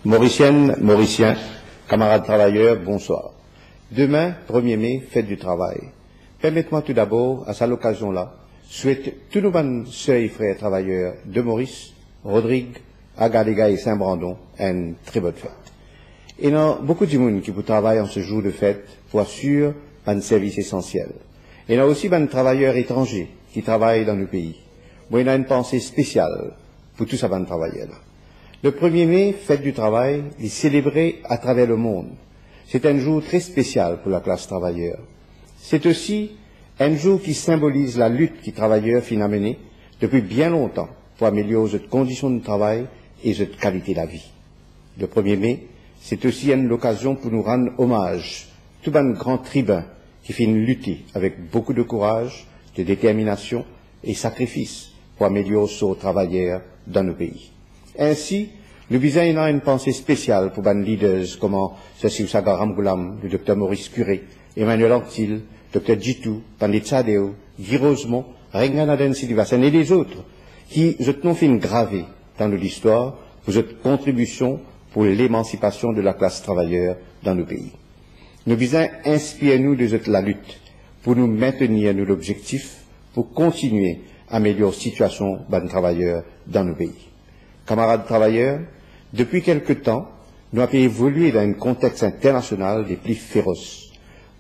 Mauriciennes, Mauriciens, camarades travailleurs, bonsoir. Demain, 1er mai, fête du travail. Permettez-moi tout d'abord, à cette occasion-là, souhaiter tous nos bonnes sœurs et frères travailleurs de Maurice, Rodrigue, Agalega et Saint-Brandon une très bonne fête. Et il y a beaucoup de monde qui travaillent en ce jour de fête pour assurer un service essentiel. Et il y a aussi des travailleurs étrangers qui travaillent dans nos pays. Moi, il y a une pensée spéciale pour tous ces travailleurs-là. Le 1er mai, fête du travail, est célébré à travers le monde. C'est un jour très spécial pour la classe travailleure. C'est aussi un jour qui symbolise la lutte que les travailleurs finissent mener depuis bien longtemps pour améliorer cette condition de travail et cette qualité de la vie. Le 1er mai, c'est aussi l'occasion pour nous rendre hommage à tous les grands tribuns qui finissent lutter avec beaucoup de courage, de détermination et sacrifice pour améliorer les travailleurs dans nos pays. Ainsi, nous visons une pensée spéciale pour les leaders comme Cécile Sagaram-Goulam, le docteur Maurice Curé, Emmanuel Anctil, docteur Djitou, Pandit Sadeo, Guy Rosemont, Renganaden Silivasen et les autres qui ont fait graver dans l'histoire pour cette contribution pour l'émancipation de la classe travailleure dans nos pays. Nous visons inspirer nous de la lutte pour nous maintenir nous l'objectif pour continuer à améliorer la situation des travailleurs dans nos pays. Camarades travailleurs, depuis quelque temps, nous avons évolué dans un contexte international des plus féroces.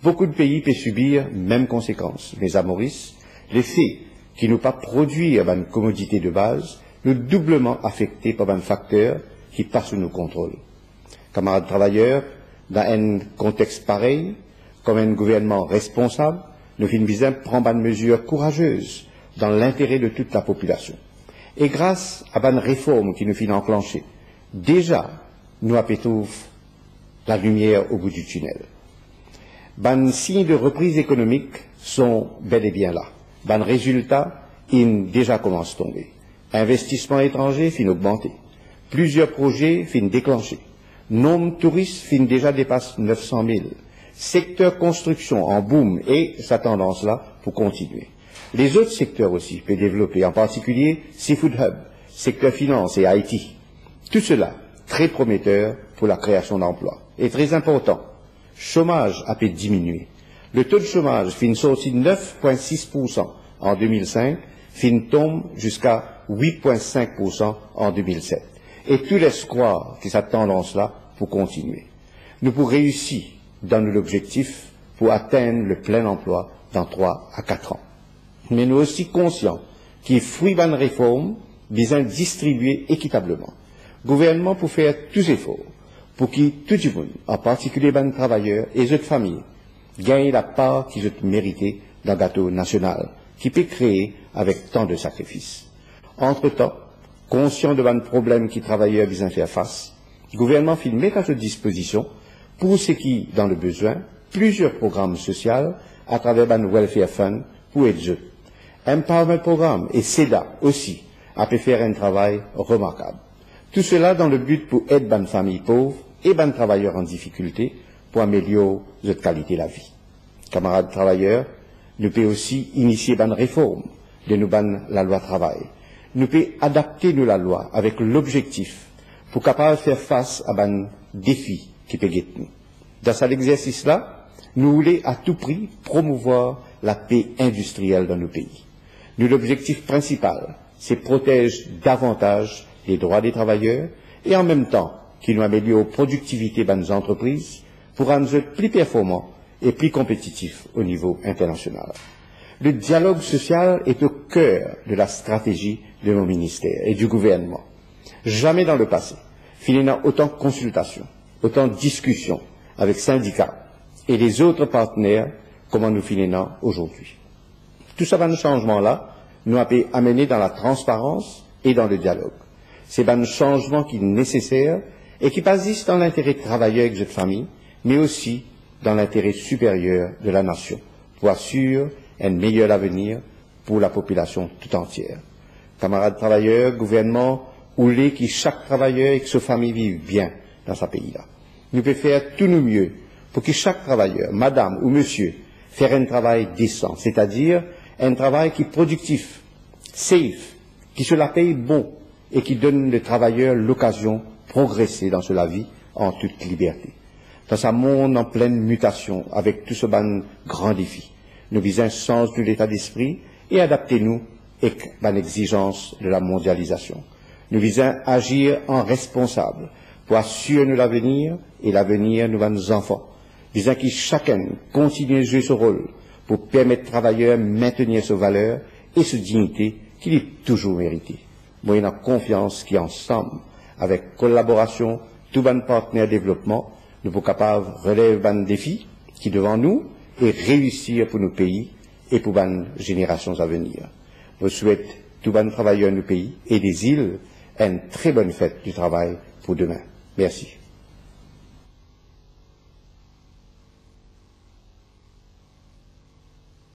Beaucoup de pays peuvent subir les mêmes conséquences, mais à Maurice, les faits qui nous pas produire une commodité de base, nous doublement affectés par un facteur qui passe sous nos contrôles. Camarades travailleurs, dans un contexte pareil, comme un gouvernement responsable, nous finissons prendre une mesure courageuse dans l'intérêt de toute la population. Et grâce à une réforme qui nous finit enclencher, déjà, nous apercevons la lumière au bout du tunnel. Les signes de reprise économique sont bel et bien là. Les résultats, ils déjà commencent à tomber. Investissement étranger finit augmenter. Plusieurs projets finissent déclencher. Nombre de touristes finit déjà dépasse 900 000. Secteur construction en boom et sa tendance-là pour continuer. Les autres secteurs aussi peuvent développer, en particulier Seafood Hub, secteur finance et IT. Tout cela, très prometteur pour la création d'emplois. Et très important, chômage a pu diminuer. Le taux de chômage finit sorti de 9,6% en 2005, finit tombe jusqu'à 8,5% en 2007. Et tout laisse croire que cette tendance-là pour continuer. Nous pourrons réussir dans nos objectifs pour atteindre le plein emploi dans 3 à 4 ans. Mais nous sommes aussi conscients qu'il fruit d'une réforme besoin distribuer équitablement. Gouvernement pour faire tous les efforts pour que tout le monde, en particulier les travailleurs et les autres familles, gagnent la part qu'ils ont méritée dans le gâteau national, qui peut créer avec tant de sacrifices. Entre-temps, conscient de un problème qui travailleurs besoin faire face, le gouvernement met à sa disposition, pour ceux qui, dans le besoin, plusieurs programmes sociaux à travers un welfare fund pour aider eux. Empowerment Programme et CEDA aussi a pu faire un travail remarquable. Tout cela dans le but pour aider les familles pauvres et les travailleurs en difficulté pour améliorer leur qualité de la vie. Camarades travailleurs, nous pouvons aussi initier une réforme de nous la loi travail. Nous pouvons adapter nous la loi avec l'objectif pour capable faire face à un défi qui peut guetter nous. Dans cet exercice-là, nous voulons à tout prix promouvoir la paix industrielle dans nos pays. Nous, l'objectif principal, c'est protéger davantage les droits des travailleurs et en même temps qu'il nous améliore la productivité de nos entreprises pour rendre plus performants et plus compétitifs au niveau international. Le dialogue social est au cœur de la stratégie de nos ministères et du gouvernement. Jamais dans le passé, il y a autant de consultations, autant de discussions avec syndicats et les autres partenaires comme nous finissons aujourd'hui. Tout ça, ce changement-là, nous a pu amener dans la transparence et dans le dialogue. C'est un changement qui est nécessaire et qui passe dans l'intérêt des travailleurs et de famille, mais aussi dans l'intérêt supérieur de la nation, pour assurer un meilleur avenir pour la population tout entière. Camarades travailleurs, gouvernement, voulez que chaque travailleur et que sa famille vivent bien dans ce pays-là. Nous pouvons faire tout nous mieux pour que chaque travailleur, madame ou monsieur, fasse un travail décent, c'est-à-dire un travail qui est productif, safe, qui se la paye bon et qui donne aux travailleurs l'occasion de progresser dans la vie en toute liberté. Dans un monde en pleine mutation, avec tout ce grand défi, nous visons un sens de l'état d'esprit et adapter-nous avec l'exigence de la mondialisation. Nous visons agir en responsable pour assurer nous l'avenir et l'avenir de nos enfants. Visant que chacun continue de jouer ce rôle pour permettre aux travailleurs de maintenir ses valeurs et sa dignité qu'il est toujours mérité. Moyennant confiance qu'ensemble, avec collaboration, tous les partenaires de développement, nous sommes capables de relever les défis qui sont devant nous et réussir pour nos pays et pour les générations à venir. Je souhaite tous les travailleurs de nos pays et des îles une très bonne fête du travail pour demain. Merci.